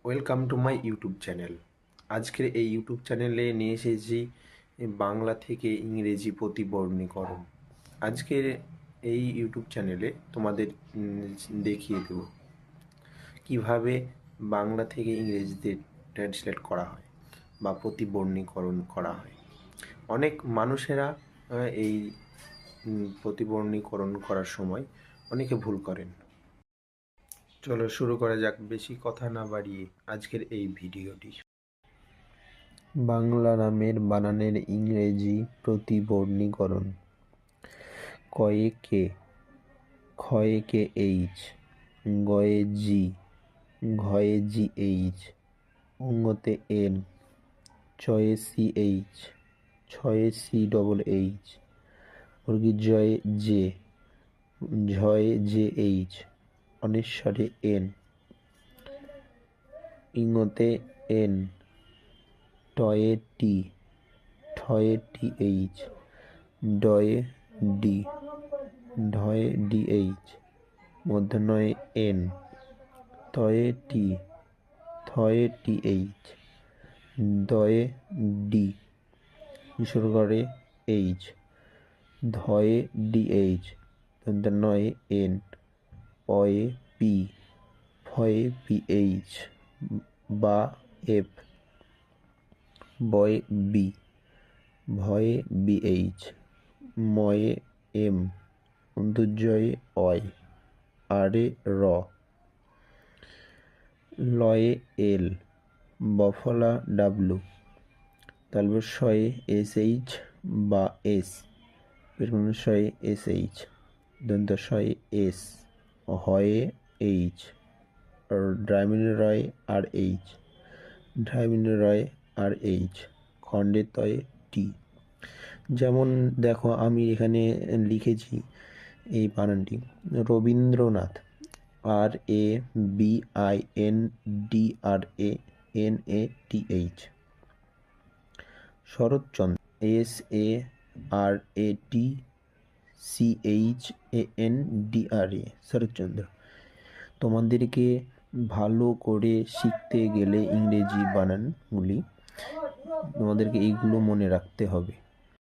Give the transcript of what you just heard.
Welcome to my YouTube channel. আজকের এই YouTube চ্যানেলে নিয়ে এসেছি বাংলা থেকে ইংরেজি প্রতিবর্ণীকরণ। আজকের এই ইউটিউব চ্যানেলে তোমাদের দেখিয়ে দেব কীভাবে বাংলা থেকে ইংরেজিতে ট্রান্সলেট করা হয় বা প্রতিবর্ণীকরণ করা হয়। অনেক মানুষেরা এই প্রতিবর্ণীকরণ করার সময় অনেকে ভুল করেন। চলো শুরু করা যাক, বেশি কথা না বাড়িয়ে আজকের এই ভিডিওটি। বাংলা নামের বানানের ইংরেজি প্রতিবর্ণীকরণ। কয়ে কে, ক্ষয়ে কে এইচ, গয়ে জি, ঘয়ে জি এইচ, অঙ্গতে এন, চয়ে সি এইচ, ছয়ে সি ডবল এইচ, জয়ে জে, ঝয়ে জে এইচ, অনেশ্বরে এন, ইঙতে এন, টয়ে টি, ঠয়ে টি এইচ, ডয়ে ডি, ঢয়ে ডি এইচ, মূর্ধন্যয়ে এন, তয়ে টি, থয়ে টি এইচ, দয়ে ডি, বিসর্গরে এইচ, ধয়ে ডি এইচ, দন্তন্বয়ে এন, পয়ে পি, ফয়ে পি এইচ বা এফ, বয়ে বি, ভয়ে বি এইচ, ময়ে এম, অন্তর্জয়ে অয়, আরে র, লয়ে এল, বফলা ডাব্লু, তালবস্যয়ে এস এইচ বা এস, পেশমশয়ে এস এইচ, দন্তস্বয়ে এস, হয়ে এইচ, ড্রাইমিনরয়ে আর এইচ, ড্রাইমিনরয়ে আর এইচ, খণ্ডেতয়ে টি। যেমন দেখো আমি এখানে লিখেছি এই বানানটি Rabindranath, R A B I N D R A N A T H, Saratchandra, S A R A T C H A N D R A, Saratchandra. তোমাদেরকে ভালো করে শিখতে গেলে ইংরেজি বানানগুলি তোমাদেরকে এইগুলো মনে রাখতে হবে।